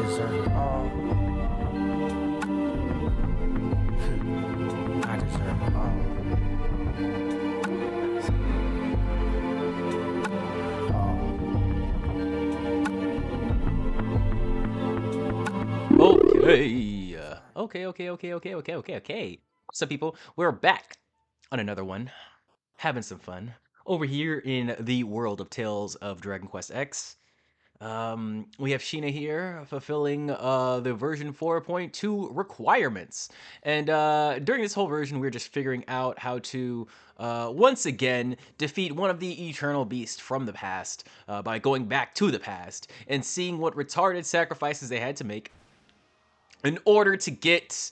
deserve it all. I deserve it all. Okay. What's up, people? We're back on another one, having some fun over here in the world of Tales of Dragon Quest X. We have Sheena here fulfilling the version 4.2 requirements. And during this whole version, we're just figuring out how to once again defeat one of the eternal beasts from the past by going back to the past and seeing what retarded sacrifices they had to make in order to get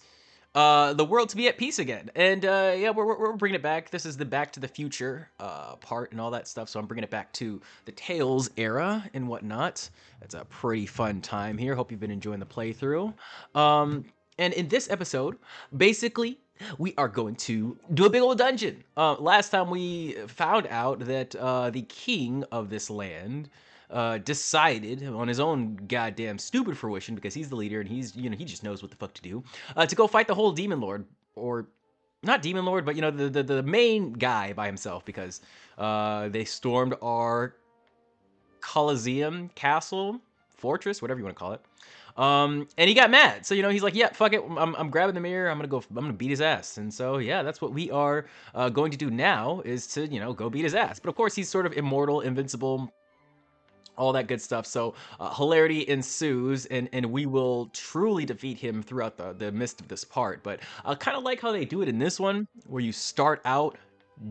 the world to be at peace again. And yeah, we're bringing it back. This is the Back to the Future part and all that stuff. So I'm bringing it back to the Tales era and whatnot. It's a pretty fun time here. Hope you've been enjoying the playthrough. And in this episode, basically, we are going to do a big old dungeon. Last time we found out that the king of this land decided on his own goddamn stupid fruition, because he's the leader and he's, he just knows what the fuck to do, to go fight the whole demon lord, or not demon lord, but the main guy by himself, because they stormed our Colosseum castle, fortress, whatever you want to call it. And he got mad. So, he's like, yeah, fuck it. I'm grabbing the mirror. I'm gonna beat his ass. And so, yeah, that's what we are going to do now, is to, go beat his ass. But of course, he's sort of immortal, invincible, all that good stuff. So hilarity ensues, and we will truly defeat him throughout the midst of this part. But I kind of like how they do it in this one, where you start out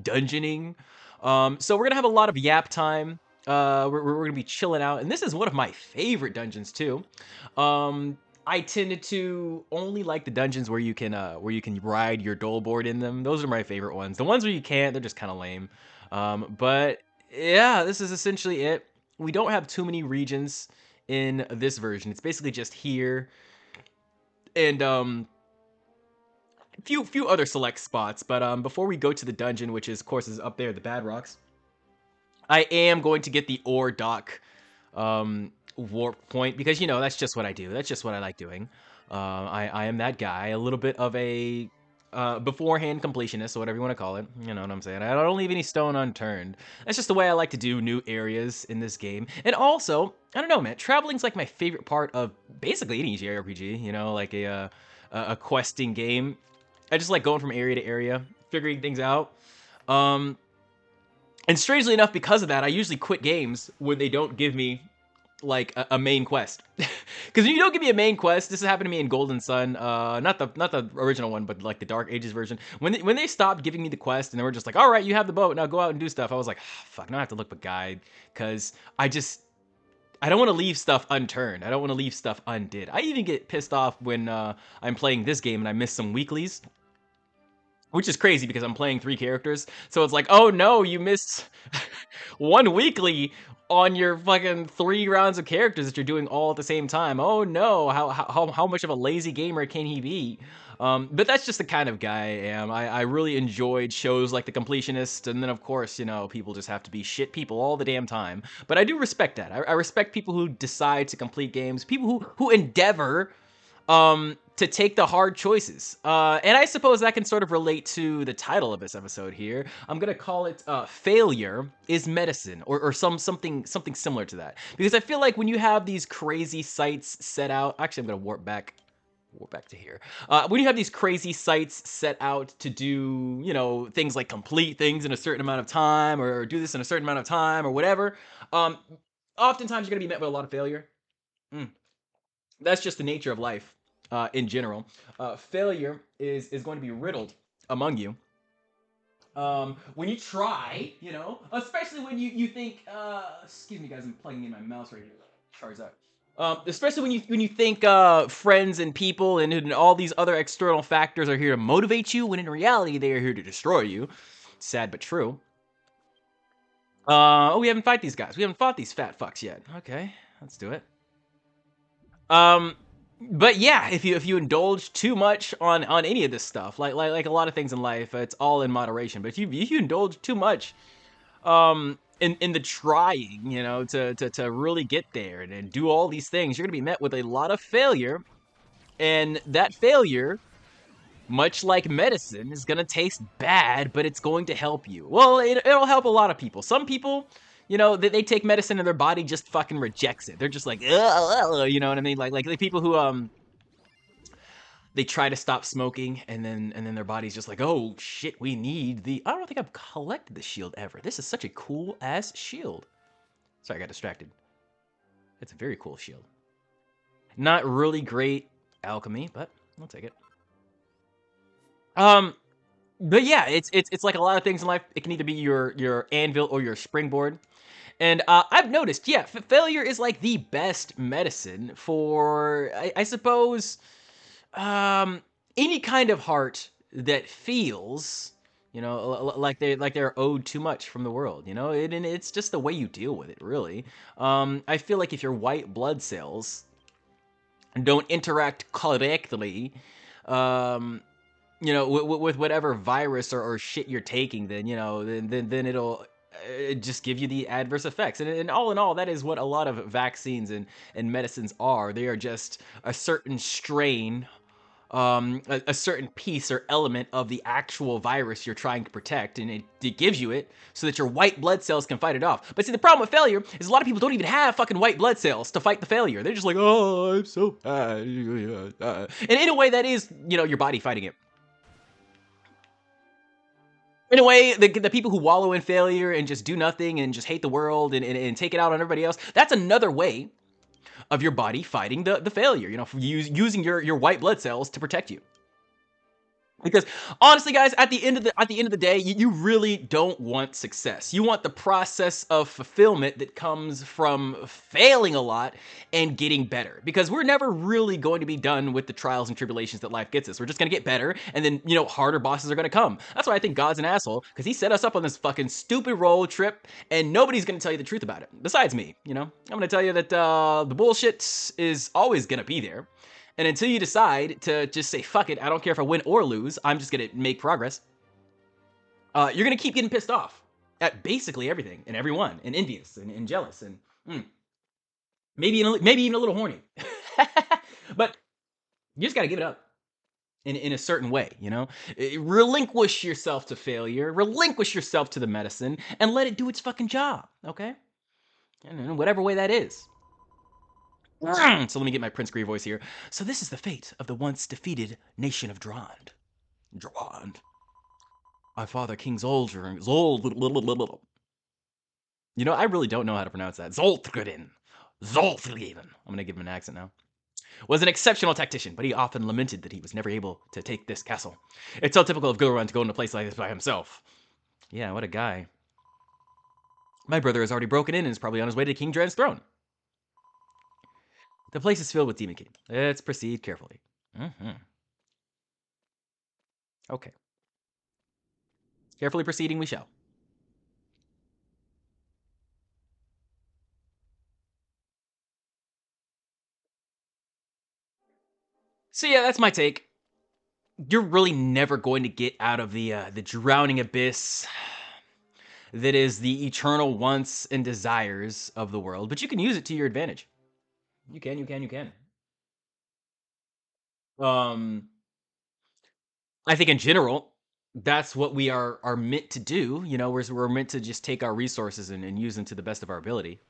dungeoning. So we're gonna have a lot of yap time. We're gonna be chilling out, and this is one of my favorite dungeons too. I tended to only like the dungeons where you can ride your dole board in them. Those are my favorite ones. The ones where you can't, they're just kind of lame. But yeah, this is essentially it. We don't have too many regions in this version. It's basically just here and few other select spots. But before we go to the dungeon, which is, of course, is up there, the Bad Rocks, I am going to get the ore dock warp point, because that's just what I do. That's just what I like doing. I am that guy, a little bit of a beforehand completionist, or whatever you want to call it. You know what I'm saying? I don't leave any stone unturned. That's just the way I like to do new areas in this game. And also, I don't know, man, traveling's like my favorite part of basically any JRPG, like a questing game. I just like going from area to area, figuring things out. And strangely enough, because of that, I usually quit games when they don't give me like a main quest. Because if you don't give me a main quest, this has happened to me in Golden Sun, not the original one, but like the Dark Ages version. When they stopped giving me the quest and they were just like, all right, you have the boat, now go out and do stuff, I was like, fuck, now I have to look up a guide, because I don't want to leave stuff unturned. I don't want to leave stuff undid. I even get pissed off when I'm playing this game and I miss some weeklies, which is crazy because I'm playing 3 characters. So it's like, oh no, you missed one weekly on your fucking 3 rounds of characters that you're doing all at the same time. Oh no, how much of a lazy gamer can he be? But that's just the kind of guy I am. I really enjoyed shows like The Completionist, and then of course, people just have to be shit people all the damn time. But I do respect that. I respect people who decide to complete games, people who endeavor to take the hard choices. And I suppose that can sort of relate to the title of this episode here. I'm gonna call it Failure is Medicine, or something similar to that. Because I feel like when you have these crazy sites set out, actually I'm gonna warp back to here. When you have these crazy sites set out to do, things like complete things in a certain amount of time, or do this in a certain amount of time, or whatever, oftentimes you're gonna be met with a lot of failure. That's just the nature of life. In general, failure is going to be riddled among you. When you try, especially when you think, excuse me guys, I'm plugging in my mouse right here. Charge that. Especially when you think friends and people and all these other external factors are here to motivate you, when in reality they are here to destroy you. Sad but true. Oh, we haven't fought these guys. We haven't fought these fat fucks yet. Okay, let's do it. But yeah, if you indulge too much on any of this stuff, like a lot of things in life, it's all in moderation. But if you indulge too much, in the trying, you know, to really get there and do all these things, you're gonna be met with a lot of failure, and that failure, much like medicine, is gonna taste bad, but it's going to help you. Well, it'll help a lot of people. Some people, you know, they take medicine and their body just fucking rejects it. They're just like, ugh, you know what I mean? Like the people who they try to stop smoking and then their body's just like, oh shit, we need the. I don't think I've collected the shield ever. This is such a cool ass shield. Sorry, I got distracted. It's a very cool shield. Not really great alchemy, but I'll take it. But yeah, it's like a lot of things in life. It can either be your anvil or your springboard. And I've noticed, yeah, failure is like the best medicine for, I suppose, any kind of heart that feels, you know, like they're owed too much from the world. You know, and it's just the way you deal with it, really. I feel like if your white blood cells don't interact correctly, you know, with whatever virus or shit you're taking, then, you know, then it'll just give you the adverse effects. And all in all, that is what a lot of vaccines and medicines are. They are just a certain strain, a certain piece or element of the actual virus you're trying to protect, and it gives you it so that your white blood cells can fight it off. But see, the problem with failure is a lot of people don't even have fucking white blood cells to fight the failure. They're just like, oh, I'm so bad. And in a way, that is, you know, your body fighting it. In a way, the people who wallow in failure and just do nothing and just hate the world and take it out on everybody else, that's another way of your body fighting the failure, you know, using your white blood cells to protect you. Because honestly, guys, at the end of the day, you really don't want success. You want the process of fulfillment that comes from failing a lot and getting better. Because we're never really going to be done with the trials and tribulations that life gets us. We're just gonna get better, and then, you know, harder bosses are gonna come. That's why I think God's an asshole, because he set us up on this fucking stupid roll trip, and nobody's gonna tell you the truth about it besides me. You know, I'm gonna tell you that the bullshit is always gonna be there. And until you decide to just say, fuck it, I don't care if I win or lose, I'm just gonna make progress, you're gonna keep getting pissed off at basically everything and everyone, and envious and jealous, and maybe even a little horny. But you just gotta give it up in a certain way, you know? Relinquish yourself to failure, relinquish yourself to the medicine, and let it do its fucking job, okay? And in whatever way that is. So let me get my Prince Gree voice here. So this is the fate of the once defeated nation of Drond. Drond. Our father, King Zolder. You know, I really don't know how to pronounce that. Zoltgren. Zoltgren. I'm going to give him an accent now. Was an exceptional tactician, but he often lamented that he was never able to take this castle. It's so typical of Gilrun to go into a place like this by himself. Yeah, what a guy. My brother has already broken in and is probably on his way to King Dren's throne. The place is filled with Demon King. Let's proceed carefully. Okay. Carefully proceeding we shall. So yeah, that's my take. You're really never going to get out of the drowning abyss that is the eternal wants and desires of the world, but you can use it to your advantage. You can. I think in general, that's what we are meant to do. You know, we're meant to just take our resources and use them to the best of our ability.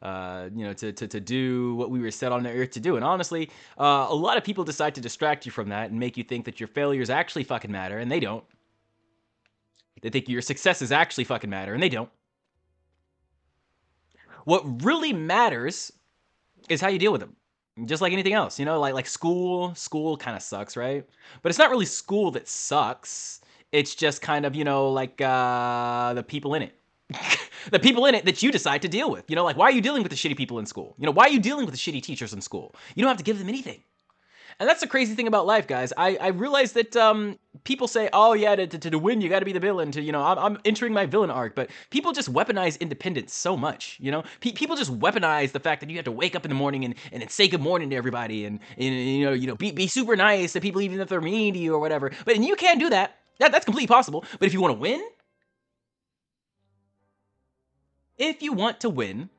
You know, to do what we were set on the earth to do. And honestly, a lot of people decide to distract you from that and make you think that your failures actually fucking matter, and they don't. They think your successes actually fucking matter, and they don't. What really matters is how you deal with them. Just like anything else, you know, like school kind of sucks, right? But it's not really school that sucks. It's just kind of, you know, like the people in it. The people in it that you decide to deal with. You know, like, why are you dealing with the shitty people in school? You know, why are you dealing with the shitty teachers in school? You don't have to give them anything. And that's the crazy thing about life, guys. I realize that people say, oh yeah, to win, you got to be the villain. To, you know, I'm entering my villain arc. But people just weaponize independence so much, you know? People just weaponize the fact that you have to wake up in the morning and say good morning to everybody and you know, be super nice to people even if they're mean to you or whatever. But and you can't do that. That's completely possible. But if you want to win, if you want to win,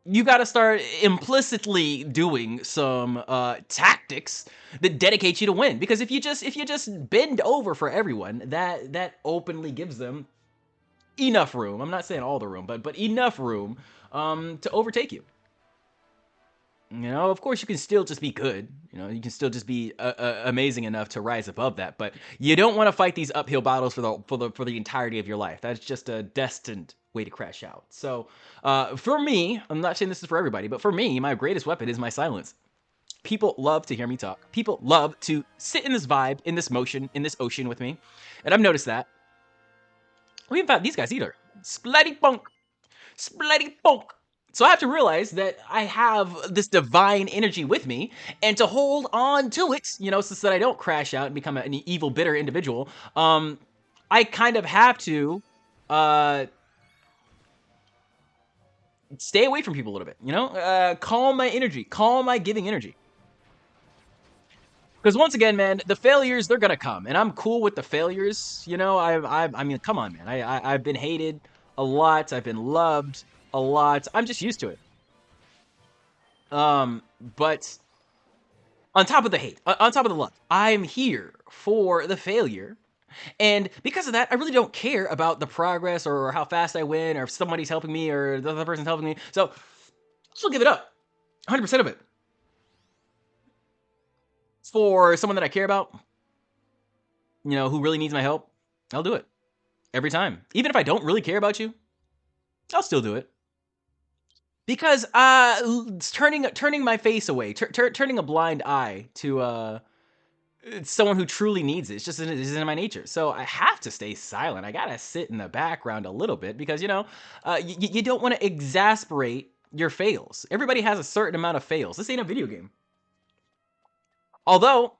you got to start implicitly doing some tactics that dedicate you to win. Because if you just bend over for everyone, that openly gives them enough room. I'm not saying all the room, but enough room to overtake you. You know, of course, you can still just be good. You know, you can still just be amazing enough to rise above that. But you don't want to fight these uphill battles for the entirety of your life. That's just a destined way to crash out. So, for me, I'm not saying this is for everybody, but for me, my greatest weapon is my silence. People love to hear me talk. People love to sit in this vibe, in this motion, in this ocean with me, and I've noticed that. We haven't found these guys either. Splatty punk, splatty punk. So I have to realize that I have this divine energy with me, and to hold on to it, you know, so that I don't crash out and become an evil, bitter individual. I kind of have to stay away from people a little bit, you know, calm my energy, calm my giving energy. Because once again, man, the failures, they're gonna come, and I'm cool with the failures. You know, I mean, come on, man. I've been hated a lot. I've been loved a lot. I'm just used to it. But on top of the hate, on top of the love, I'm here for the failure. And because of that, I really don't care about the progress or how fast I win or if somebody's helping me or the other person's helping me. So I'll give it up. 100% of it. For someone that I care about, you know, who really needs my help, I'll do it. Every time. Even if I don't really care about you, I'll still do it. Because turning my face away, turning a blind eye to someone who truly needs it, it's just it's in my nature. So I have to stay silent. I gotta sit in the background a little bit because, you know, you don't want to exasperate your fails. Everybody has a certain amount of fails. This ain't a video game. Although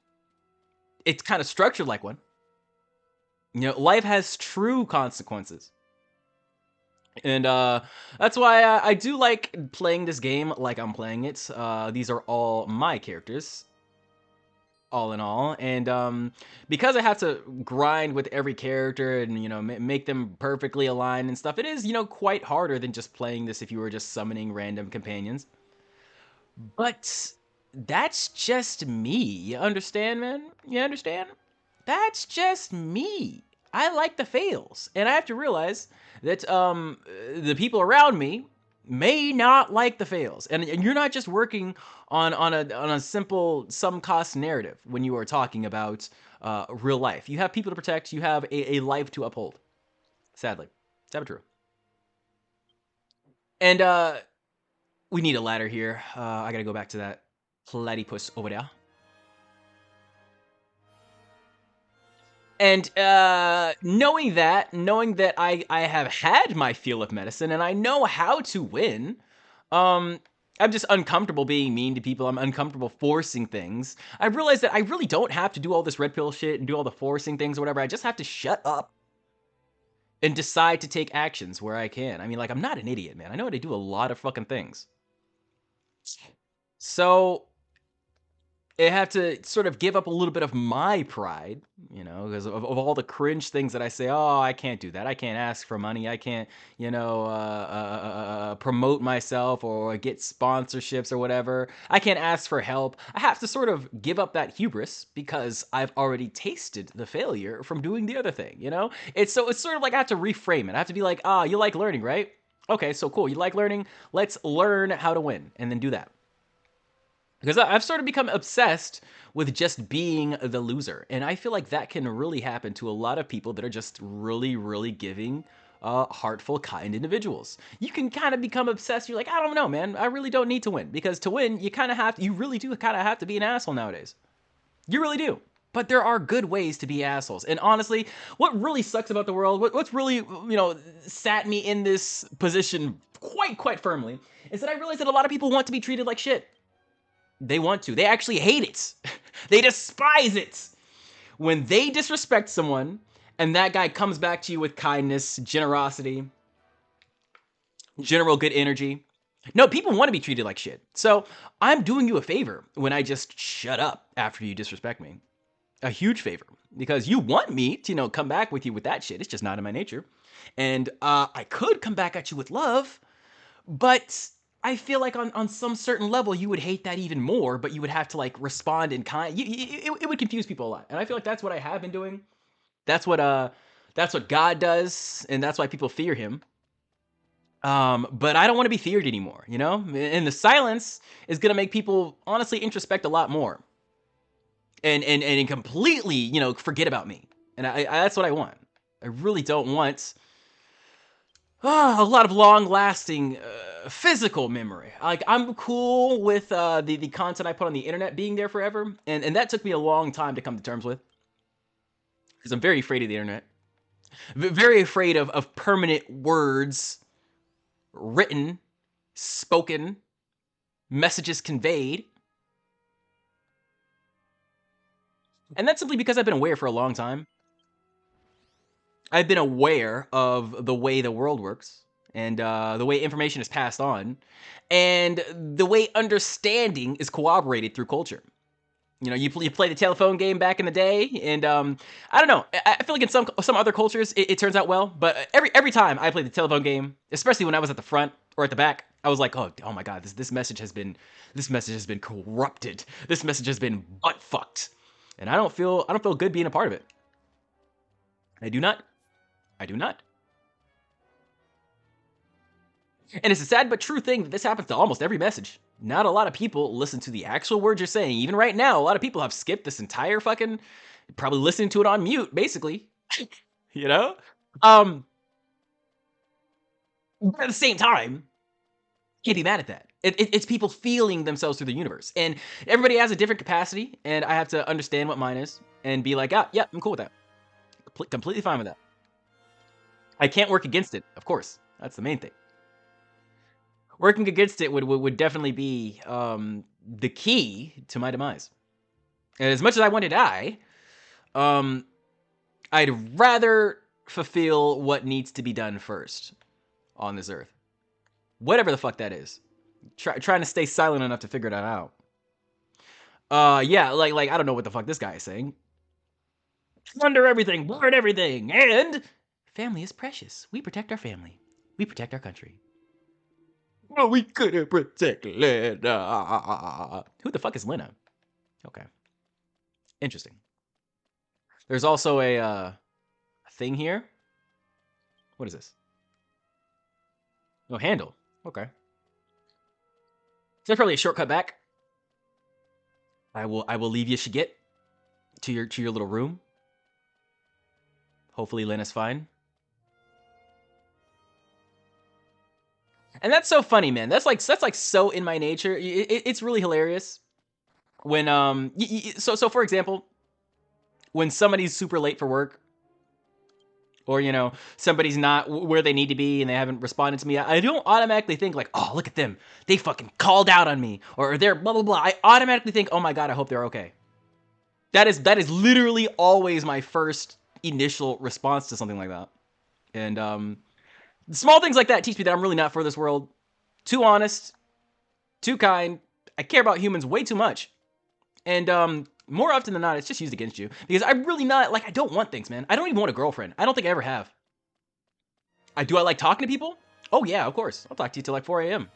it's kind of structured like one. You know, life has true consequences. And that's why I do like playing this game like I'm playing it. These are all my characters, all in all. And because I have to grind with every character and, you know, make them perfectly aligned and stuff, it is, you know, quite harder than just playing this if you were just summoning random companions. But that's just me. You understand, man? You understand? That's just me. I like the fails, and I have to realize that the people around me may not like the fails, and you're not just working on a simple sum cost narrative when you are talking about real life. You have people to protect. You have a life to uphold. Sadly, it's true. And we need a ladder here. I gotta go back to that platypus over there. And knowing that I have had my fill of medicine and I know how to win, I'm just uncomfortable being mean to people. I'm uncomfortable forcing things. I realized that I really don't have to do all this red pill shit and do all the forcing things or whatever. I just have to shut up and decide to take actions where I can. I mean, like, I'm not an idiot, man. I know how to do a lot of fucking things. So I have to sort of give up a little bit of my pride, you know, because of all the cringe things that I say. Oh, I can't do that. I can't ask for money. I can't, you know, promote myself or get sponsorships or whatever. I can't ask for help. I have to sort of give up that hubris because I've already tasted the failure from doing the other thing, you know? It's sort of like I have to reframe it. I have to be like, you like learning, right? Okay, so cool. You like learning? Let's learn how to win and then do that. Because I've sort of become obsessed with just being the loser. And I feel like that can really happen to a lot of people that are just really, really giving, heartful, kind individuals. You can kind of become obsessed. You're like, I don't know, man. I really don't need to win. Because to win, you really do kind of have to be an asshole nowadays. You really do. But there are good ways to be assholes. And honestly, what really sucks about the world, what's really, you know, sat me in this position quite firmly, is that I realize that a lot of people want to be treated like shit. They want to. They actually hate it. They despise it. When they disrespect someone and that guy comes back to you with kindness, generosity, general good energy. No, people want to be treated like shit. So I'm doing you a favor when I just shut up after you disrespect me. A huge favor. Because you want me to, come back with you with that shit. It's just not in my nature. And I could come back at you with love, but I feel like on some certain level you would hate that even more, but you would have to like respond in kind. It would confuse people a lot, and I feel like that's what I have been doing. That's what God does, and that's why people fear Him. But I don't want to be feared anymore, And the silence is gonna make people honestly introspect a lot more, and completely, forget about me. And I that's what I want. I really don't want a lot of long-lasting physical memory. Like I'm cool with the content I put on the internet being there forever, and that took me a long time to come to terms with, because I'm very afraid of the internet, very afraid of permanent words, written, spoken, messages conveyed, and that's simply because I've been aware for a long time. I've been aware of the way the world works, and the way information is passed on, and the way understanding is corroborated through culture. You play the telephone game back in the day, and I don't know. I feel like in some other cultures it turns out well, but every time I played the telephone game, especially when I was at the front or at the back, I was like, oh my god, this message has been corrupted. This message has been butt fucked, and I don't feel good being a part of it. I do not. I do not. And it's a sad but true thing that this happens to almost every message. Not a lot of people listen to the actual words you're saying. Even right now, a lot of people have skipped this entire fucking, probably listening to it on mute, basically. you know? But at the same time, can't be mad at that. It's people feeling themselves through the universe. And everybody has a different capacity, and I have to understand what mine is and be like, yeah, I'm cool with that. Completely fine with that. I can't work against it, of course. That's the main thing. Working against it would definitely be the key to my demise. And as much as I want to die, I'd rather fulfill what needs to be done first on this earth. Whatever the fuck that is. Trying to stay silent enough to figure that out. Yeah, like I don't know what the fuck this guy is saying. Plunder everything, burn everything, and family is precious. We protect our family. We protect our country. Well, we couldn't protect Lena. Who the fuck is Lena? Okay. Interesting. There's also a thing here. What is this? Oh, handle. Okay. So that's probably a shortcut back. I will leave you Shigit to your little room. Hopefully Lena's fine. And that's so funny, man. That's like so in my nature. It's really hilarious when so for example, when somebody's super late for work, or somebody's not where they need to be and they haven't responded to me, I don't automatically think like, oh, look at them, they fucking called out on me, or they're blah blah blah. I automatically think, oh my god, I hope they're okay. That is literally always my first initial response to something like that. And small things like that teach me that I'm really not for this world. Too honest, too kind. I care about humans way too much. And more often than not, it's just used against you. Because I'm really not, like, I don't want things, man. I don't even want a girlfriend. I don't think I ever have. Do I like talking to people? Oh yeah, of course. I'll talk to you till like 4 a.m.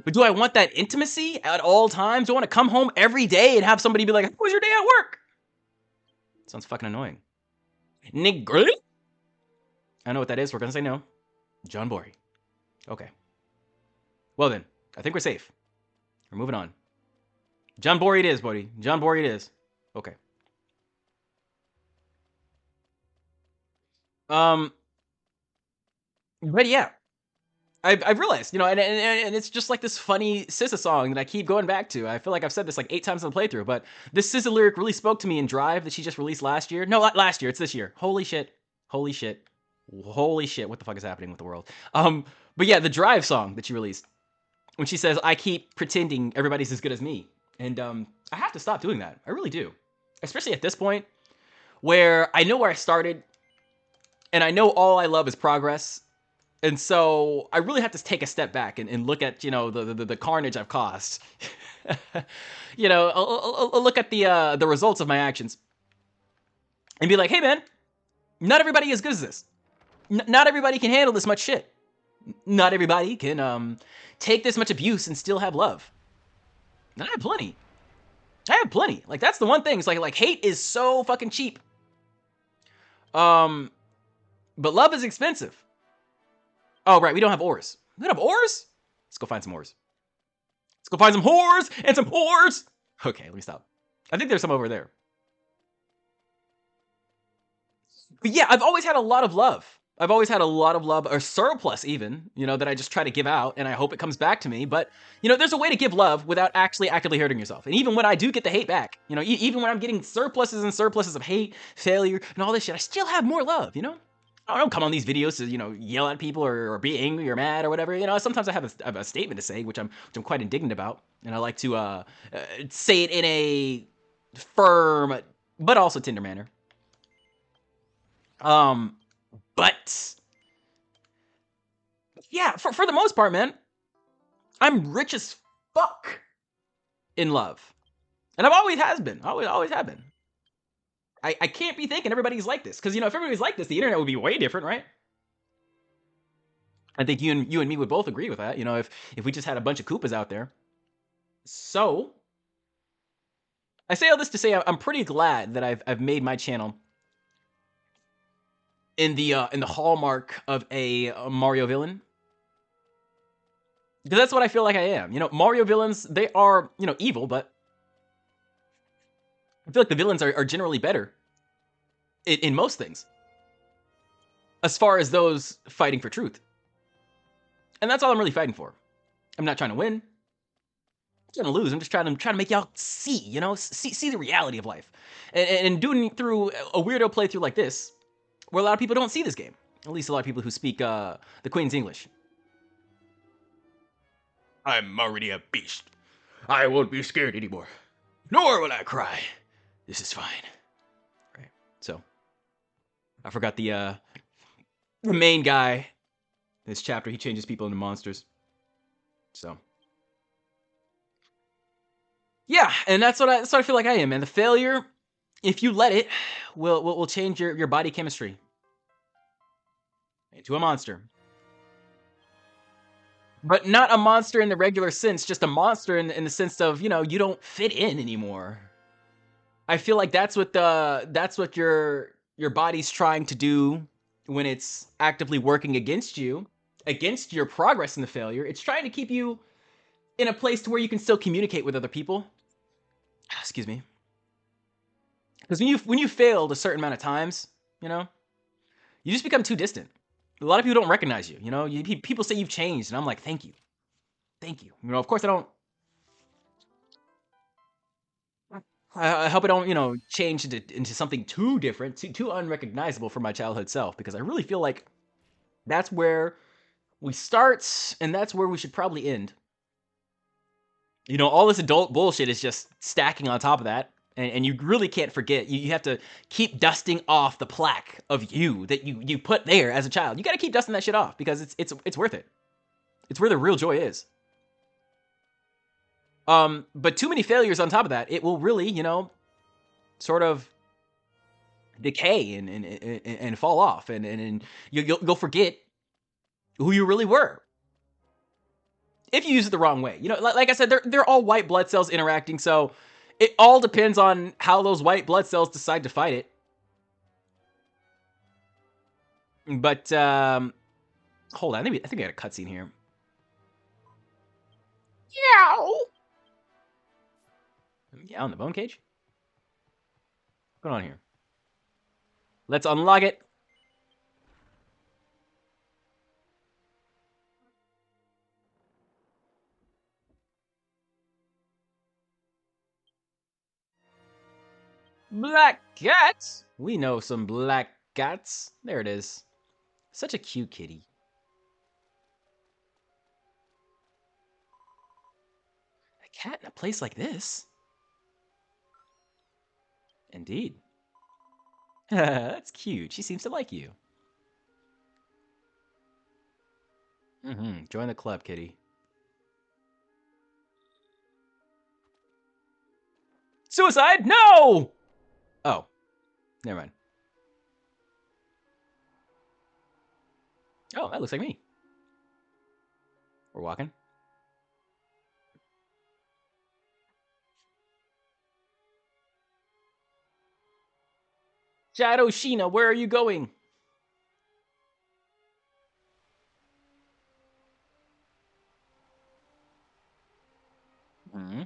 But do I want that intimacy at all times? Do I want to come home every day and have somebody be like, how was your day at work? Sounds fucking annoying. Nigga? I know what that is. We're gonna say no. John Bory. Okay. Well then, I think we're safe. We're moving on. John Bory it is, buddy. John Bory it is. Okay. But yeah, I've realized, and it's just like this funny SZA song that I keep going back to. I feel like I've said this like 8 times in the playthrough, but this SZA lyric really spoke to me in Drive that she just released last year. No, not last year. It's this year. Holy shit. Holy shit. Holy shit. What the fuck is happening with the world? But yeah, the Drive song that she released, when she says, I keep pretending everybody's as good as me. And I have to stop doing that. I really do. Especially at this point where I know where I started and I know all I love is progress. And so I really have to take a step back and look at, you know, the carnage I've caused. You know, I'll look at the results of my actions and be like, hey man, not everybody is as good as this. Not everybody can handle this much shit. Not everybody can take this much abuse and still have love. And I have plenty. I have plenty. Like, that's the one thing. It's like hate is so fucking cheap. But love is expensive. Oh, right. We don't have ores. We don't have ores? Let's go find some ores. Let's go find some whores and some whores. Okay, let me stop. I think there's some over there. But yeah, I've always had a lot of love. I've always had a lot of love, or surplus even, you know, that I just try to give out, and I hope it comes back to me. But, you know, there's a way to give love without actually actively hurting yourself. And even when I do get the hate back, you know, even when I'm getting surpluses and surpluses of hate, failure, and all this shit, I still have more love, you know? I don't come on these videos to, you know, yell at people or be angry or mad or whatever. You know, sometimes I have a statement to say, which I'm quite indignant about, and I like to say it in a firm but also tender manner. But yeah, for the most part, man, I'm rich as fuck in love, and I've always has been, always have been. I can't be thinking everybody's like this, because, you know, if everybody's like this, the internet would be way different, right? I think you and me would both agree with that. You know, if we just had a bunch of Koopas out there. So I say all this to say I'm pretty glad that I've made my channel in the hallmark of a Mario villain, because that's what I feel like I am. You know, Mario villains, they are, you know, evil, but I feel like the villains are generally better in most things, as far as those fighting for truth. And that's all I'm really fighting for. I'm not trying to win. I'm trying to lose. I'm just trying to make y'all see, you know, see the reality of life. And doing it through a weirdo playthrough like this, where a lot of people don't see this game. At least a lot of people who speak the Queen's English. I'm already a beast. I won't be scared anymore. Nor will I cry. This is fine. Right. So, I forgot the main guy. This chapter, he changes people into monsters. So, yeah, and that's what I feel like I am, man. The failure, if you let it, will change your body chemistry into a monster. But not a monster in the regular sense, just a monster in the sense of, you know, you don't fit in anymore. I feel like that's what your body's trying to do when it's actively working against you, against your progress in the failure. It's trying to keep you in a place to where you can still communicate with other people. Excuse me. Because when you failed a certain amount of times, you know, you just become too distant. A lot of people don't recognize you. You know, people say you've changed, and I'm like, thank you. Thank you. You know, of course I don't. I hope I don't, you know, change into something too different, too unrecognizable from my childhood self, because I really feel like that's where we start, and that's where we should probably end. You know, all this adult bullshit is just stacking on top of that, and you really can't forget. You have to keep dusting off the plaque of you that you put there as a child. You got to keep dusting that shit off, because it's worth it. It's where the real joy is. But too many failures on top of that, it will really, you know, sort of decay and fall off, and you'll forget who you really were if you use it the wrong way. You know, like I said, they're all white blood cells interacting, so it all depends on how those white blood cells decide to fight it. But hold on, I think I got a cutscene here. Yeah, on the bone cage. What's going on here? Let's unlock it. Black cats. We know some black cats. There it is. Such a cute kitty. A cat in a place like this? Indeed. That's cute. She seems to like you. Join the club, kitty. Suicide? No! Oh, never mind. Oh, that looks like me. We're walking. Shadow Sheena, where are you going? Hmm.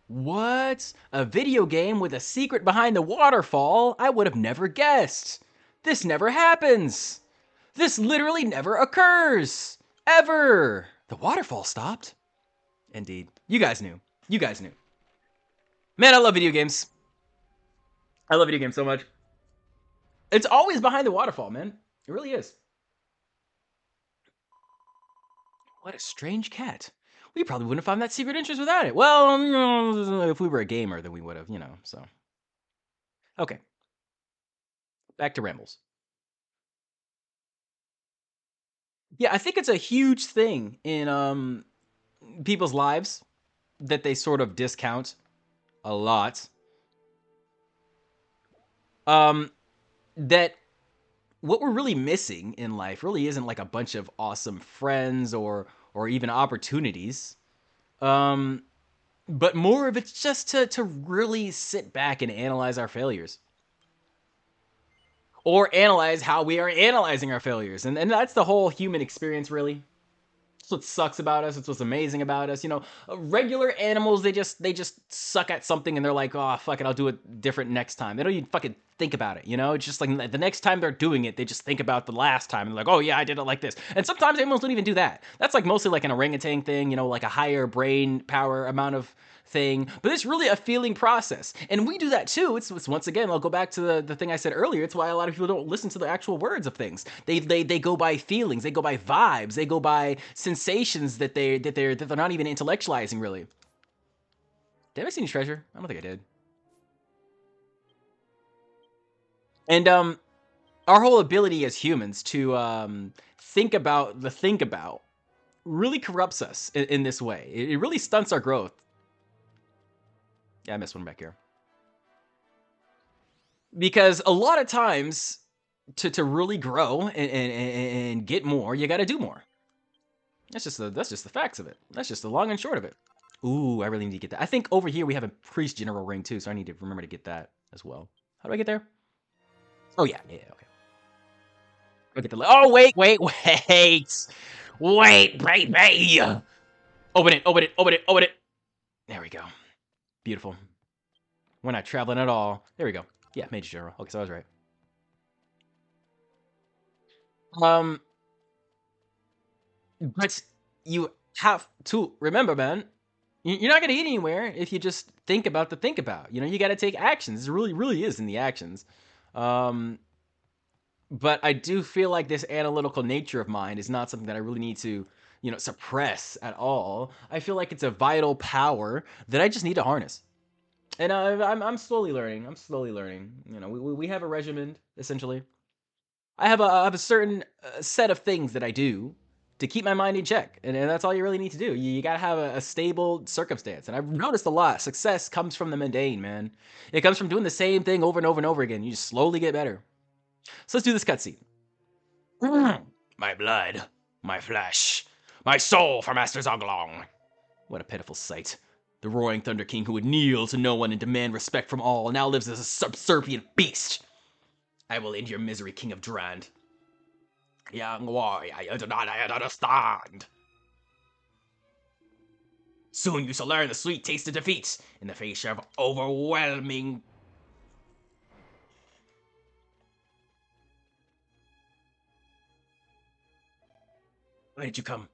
What? A video game with a secret behind the waterfall? I would have never guessed. This never happens. This literally never occurs. Ever. The waterfall stopped? Indeed. You guys knew. You guys knew. Man, I love video games. I love video games so much. It's always behind the waterfall, man. It really is. What a strange cat. We probably wouldn't have found that secret interest without it. Well, if we were a gamer, then we would have, so. Okay. Back to rambles. Yeah, I think it's a huge thing in people's lives that they sort of discount a lot. That what we're really missing in life really isn't like a bunch of awesome friends or even opportunities. But more of it's just to really sit back and analyze our failures. Or analyze how we are analyzing our failures. And that's the whole human experience, really. That's what sucks about us. It's what's amazing about us. Regular animals, they just suck at something and they're like, oh, fuck it, I'll do it different next time. They don't even fucking think about it, It's just like the next time they're doing it, they just think about the last time and they're like, oh yeah, I did it like this. And sometimes animals don't even do that. That's like mostly like an orangutan thing, like a higher brain power amount of thing, but it's really a feeling process, and we do that too. It's once again, I'll go back to the thing I said earlier. It's why a lot of people don't listen to the actual words of things. They go by feelings, they go by vibes, they go by sensations that they're not even intellectualizing really. Did I see any treasure? I don't think I did. And our whole ability as humans to think about really corrupts us in this way. It really stunts our growth. Yeah, I missed one back here. Because a lot of times to really grow and get more, you got to do more. That's just the facts of it. That's just the long and short of it. Ooh, I really need to get that. I think over here we have a priest general ring too, so I need to remember to get that as well. How do I get there? Oh yeah, okay. I get the. Oh wait, baby. Open it. There we go. Beautiful. We're not traveling at all. There we go. Yeah, Major General. Okay, so I was right. But you have to remember, man, you're not going to get anywhere if you just think about the think about. You got to take actions. It really, really is in the actions. But I do feel like this analytical nature of mine is not something that I really need to, suppress at all. I feel like it's a vital power that I just need to harness. And I'm slowly learning. We have a regimen, essentially. I have a certain set of things that I do to keep my mind in check, and that's all you really need to do. You gotta have a stable circumstance, and I've noticed a lot. Success comes from the mundane, man. It comes from doing the same thing over and over and over again. You just slowly get better. So let's do this cutscene. My blood, my flesh, my soul for Master Zoglong. What a pitiful sight. The roaring Thunder King who would kneel to no one and demand respect from all now lives as a subservient beast. I will end your misery, King of Durand. Young warrior, I do not understand. Soon you shall learn the sweet taste of defeat in the face of overwhelming. Why did you come?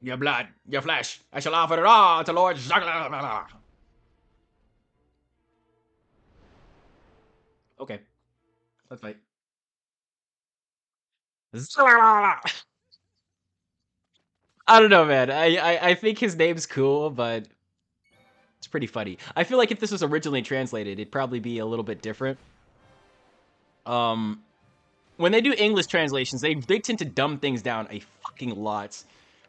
Your blood, your flesh, I shall offer it all to Lord Zagla. Okay, let's fight. I don't know, man. I think his name's cool, but It's pretty funny. I feel like if this was originally translated, it'd probably be a little bit different. When they do English translations, they tend to dumb things down a fucking lot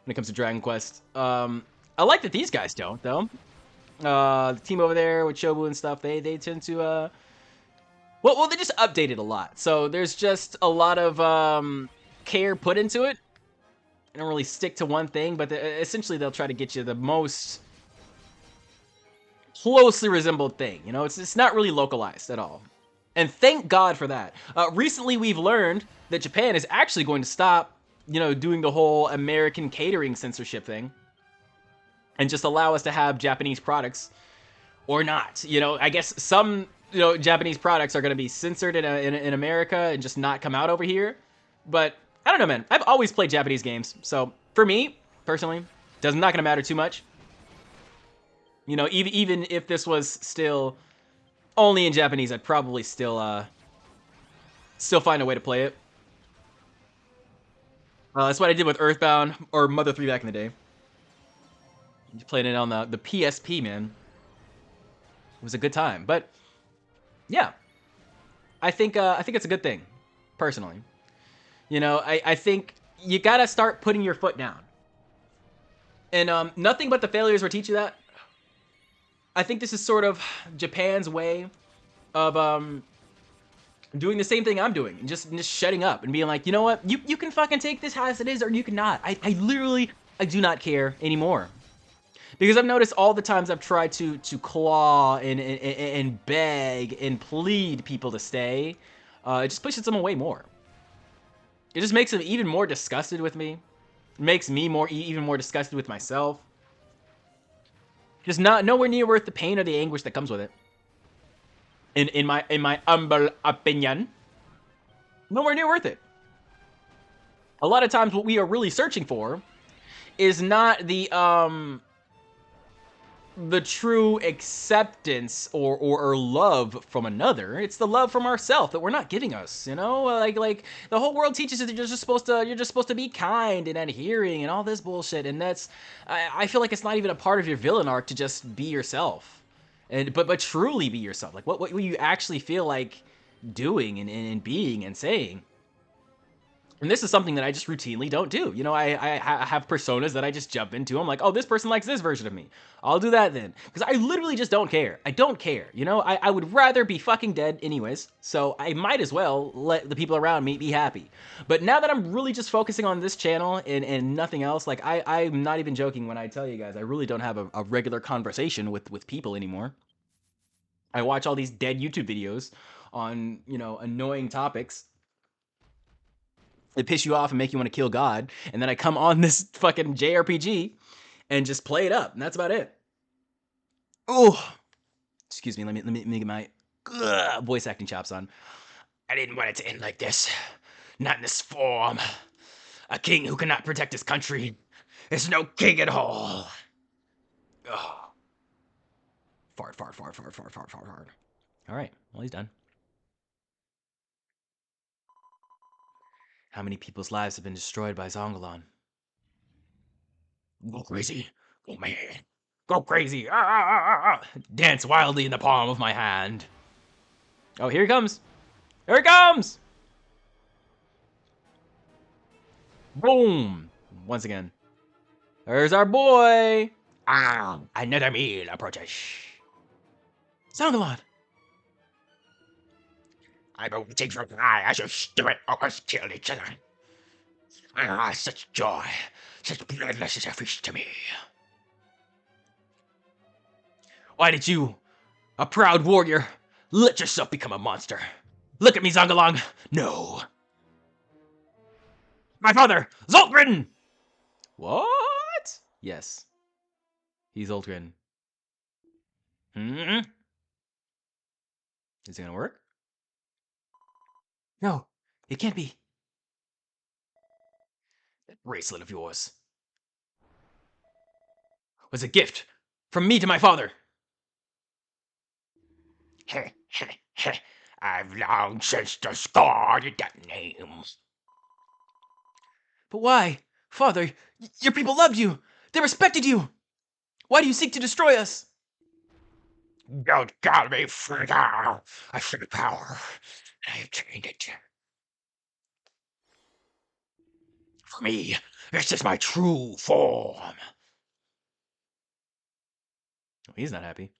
when it comes to Dragon Quest. I like that these guys don't, though. The team over there with Shobu and stuff, they tend to well, they just update it a lot. So there's just a lot of care put into it. They don't really stick to one thing, but essentially they'll try to get you the most closely resembled thing. You know, it's not really localized at all. And thank God for that. Recently, we've learned that Japan is actually going to stop, you know, doing the whole American catering censorship thing and just allow us to have Japanese products or not. You know, I guess some, you know, Japanese products are going to be censored in America and just not come out over here. But I don't know, man. I've always played Japanese games. So for me, personally, not going to matter too much. You know, even if this was still only in Japanese, I'd probably still find a way to play it. That's what I did with Earthbound or Mother 3 back in the day. Playing it on the PSP, man. It was a good time. But yeah, I think it's a good thing, personally. You know, I think you gotta start putting your foot down. And nothing but the failures will teach you that. I think this is sort of Japan's way of doing the same thing I'm doing, and just shutting up and being like, you know what, you can fucking take this as it is, or you cannot. I literally do not care anymore, because I've noticed all the times I've tried to claw and beg and plead people to stay, it just pushes them away more. It just makes them even more disgusted with me. It makes me even more disgusted with myself. Just nowhere near worth the pain or the anguish that comes with it. In my humble opinion, nowhere near worth it. A lot of times, what we are really searching for is not the true acceptance or love from another. It's the love from ourselves that we're not giving us, you know? Like the whole world teaches us that you're just supposed to be kind and adhering and all this bullshit, and that's I feel like it's not even a part of your villain arc to just be yourself. But truly be yourself. Like what you actually feel like doing and being and saying. And this is something that I just routinely don't do. You know, I have personas that I just jump into. I'm like, oh, this person likes this version of me. I'll do that then. Because I literally just don't care. I don't care. You know, I would rather be fucking dead anyways. So I might as well let the people around me be happy. But now that I'm really just focusing on this channel and nothing else, like I'm not even joking when I tell you guys, I really don't have a regular conversation with people anymore. I watch all these dead YouTube videos on, you know, annoying topics. They piss you off and make you want to kill God, and then I come on this fucking JRPG and just play it up, and that's about it. Oh, excuse me. Let me get my voice acting chops on. I didn't want it to end like this. Not in this form. A king who cannot protect his country is no king at all. Ugh. Fart. All right, well, he's done. How many people's lives have been destroyed by Zongalon? Go crazy. Go mad. Go crazy. Dance wildly in the palm of my hand. Oh, here he comes. Here he comes. Boom. Once again. There's our boy. Another meal approaches. Zongalon. I don't think so. I should do it. Us kill each other. Such joy. Such bloodless is a feast to me. Why did you, a proud warrior, let yourself become a monster? Look at me, Zongalong. No. My father, Zoltgren! What? Yes. He's Zoltgren. Is it gonna work? No, it can't be. That bracelet of yours was a gift from me to my father. I've long since discarded that name. But why? Father, your people loved you. They respected you. Why do you seek to destroy us? Don't call me Frigga. I feel power, and I obtained it. For me, this is my true form. Oh, he's not happy.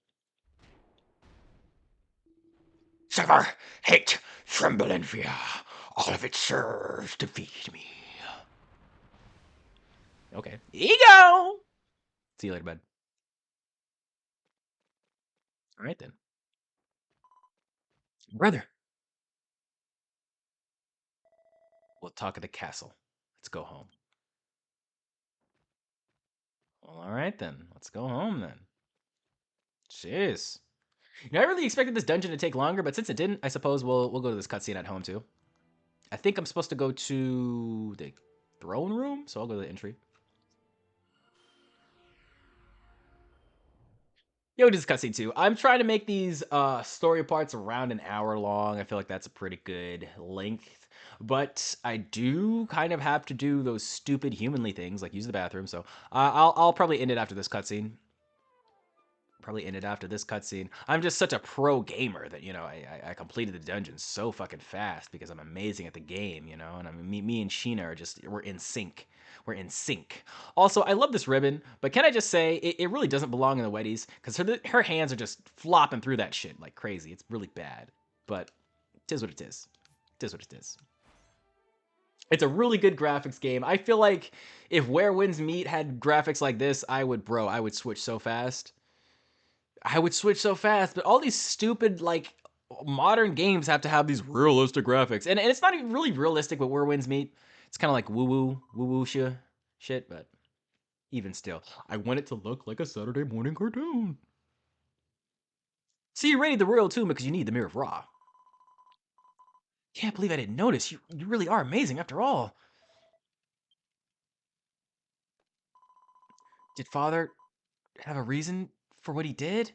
Suffer, hate, tremble, and fear. All of it serves to feed me. Okay. Ego! See you later, bud. All right, then. Brother. We'll talk at the castle. Let's go home. Well, all right, then. Let's go home, then. Jeez. You know, I really expected this dungeon to take longer, but since it didn't, I suppose we'll go to this cutscene at home, too. I think I'm supposed to go to the throne room, so I'll go to the entry. Yo, this cutscene too. I'm trying to make these story parts around an hour long. I feel like that's a pretty good length. But I do kind of have to do those stupid humanly things, like use the bathroom. So I'll probably end it after this cutscene. I'm just such a pro gamer that, you know, I completed the dungeon so fucking fast because I'm amazing at the game, you know. And I mean, me and Sheena are just, we're in sync. We're in sync. Also, I love this ribbon, but can I just say it really doesn't belong in the Weddies because her hands are just flopping through that shit like crazy. It's really bad, but it is what it is. It is what it is. It's a really good graphics game. I feel like if Where Winds Meet had graphics like this, I would switch so fast. But all these stupid, like, modern games have to have these realistic graphics. And it's not even really realistic with Where Winds Meet. It's kind of like woo-woo shit, but even still, I want it to look like a Saturday morning cartoon. See, you rated the Royal Tomb because you need the Mirror of Ra. Can't believe I didn't notice. You really are amazing after all. Did Father have a reason for what he did?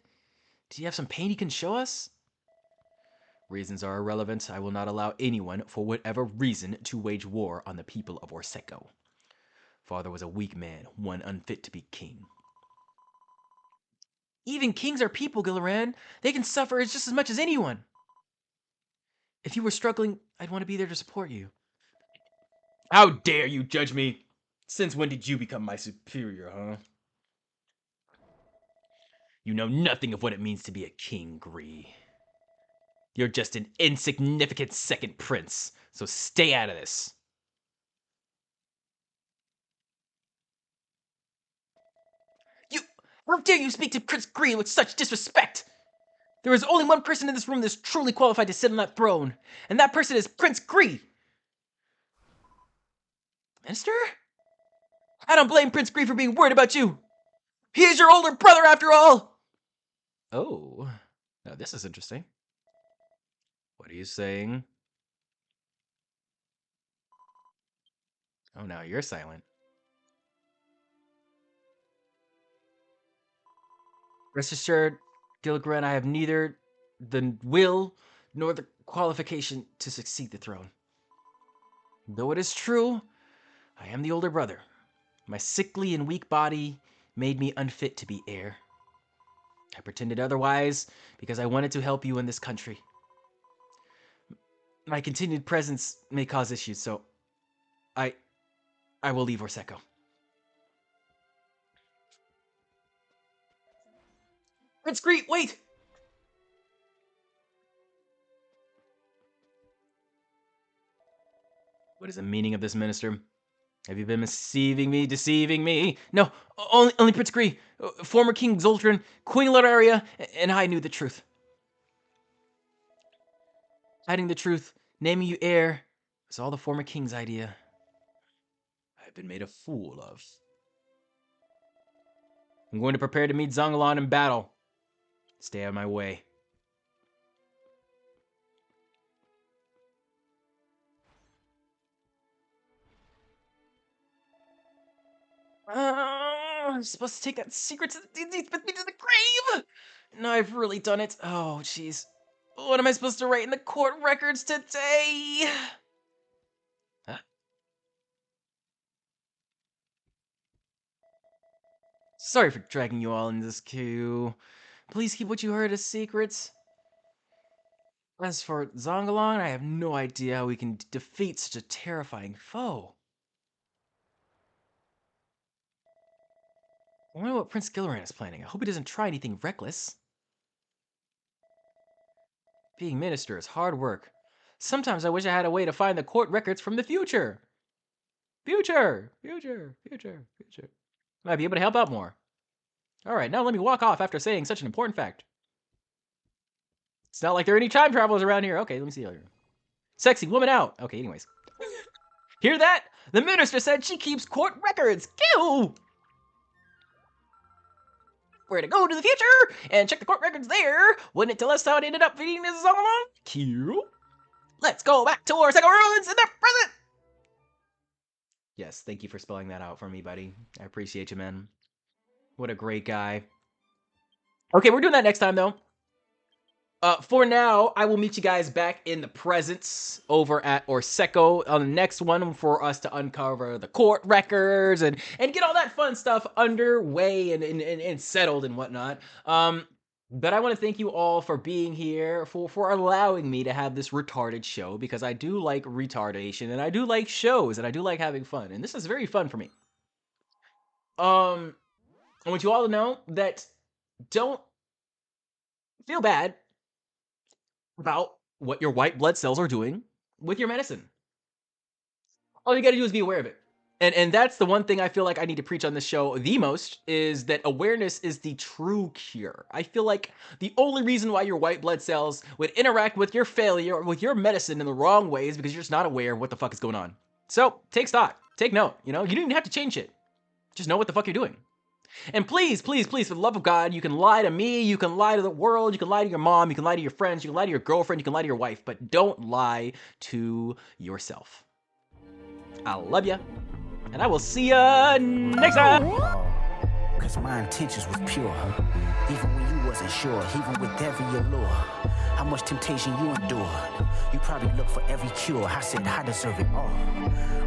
Did he have some pain he can show us? Reasons are irrelevant. I will not allow anyone, for whatever reason, to wage war on the people of Orsecco. Father was a weak man, one unfit to be king. Even kings are people, Gilliran. They can suffer just as much as anyone. If you were struggling, I'd want to be there to support you. How dare you judge me? Since when did you become my superior, huh? You know nothing of what it means to be a king, Gree. You're just an insignificant second prince, so stay out of this. How dare you speak to Prince Gree with such disrespect? There is only one person in this room that's truly qualified to sit on that throne, and that person is Prince Gree. Minister? I don't blame Prince Gree for being worried about you. He is your older brother after all. Oh, now this is interesting. What are you saying? Oh, now you're silent. Rest assured, Gilgren, I have neither the will nor the qualification to succeed the throne. Though it is true, I am the older brother. My sickly and weak body made me unfit to be heir. I pretended otherwise because I wanted to help you in this country. My continued presence may cause issues, so I will leave Orsecco. Prince Gree, wait! What is the meaning of this, Minister? Have you been deceiving me? No, only Prince Gree, former King Zoltran, Queen Lotharia, and I knew the truth. Hiding the truth, naming you heir, was all the former king's idea. I've been made a fool of. I'm going to prepare to meet Zongalon in battle. Stay out of my way. I'm supposed to take that secret with me to the grave! No, I've really done it. Oh, jeez. What am I supposed to write in the court records today? Huh? Sorry for dragging you all in this queue. Please keep what you heard a secret. As for Zongalon, I have no idea how we can defeat such a terrifying foe. I wonder what Prince Gilliran is planning. I hope he doesn't try anything reckless. Being minister is hard work. Sometimes I wish I had a way to find the court records from the future. Future. Might be able to help out more. All right, now let me walk off after saying such an important fact. It's not like there are any time travelers around here. Okay, let me see. Sexy woman out. Okay, anyways. Hear that? The minister said she keeps court records. Kill! We're gonna go to the future and check the court records there. Wouldn't it tell us how it ended up feeding this Solomon? Cute. Let's go back to our second ruins in the present. Yes, thank you for spelling that out for me, buddy. I appreciate you, man. What a great guy. Okay, we're doing that next time, though. For now, I will meet you guys back in the presence over at Orseco on the next one for us to uncover the court records and get all that fun stuff underway and settled and whatnot. But I want to thank you all for being here, for allowing me to have this retarded show, because I do like retardation and I do like shows and I do like having fun, and this is very fun for me. I want you all to know that don't feel bad about what your white blood cells are doing with your medicine. All you gotta do is be aware of it. And that's the one thing I feel like I need to preach on this show the most, is that awareness is the true cure. I feel like the only reason why your white blood cells would interact with your failure, with your medicine in the wrong way, is because you're just not aware of what the fuck is going on. So take stock, take note, you don't even have to change it. Just know what the fuck you're doing. And please, please, please, for the love of God, you can lie to me, you can lie to the world, you can lie to your mom, you can lie to your friends, you can lie to your girlfriend, you can lie to your wife, but don't lie to yourself. I love ya, and I will see ya next time! Cause my intentions was pure, even when you wasn't sure, even with every allure. How much temptation you endured, you probably look for every cure. I said I deserve it all.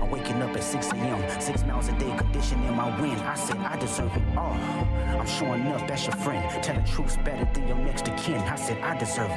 I'm waking up at 6 a.m., 6 miles a day, conditioning my wind. I said I deserve it all. I'm showing up, that's your friend. Telling truth's better than your next of kin. I said I deserve it.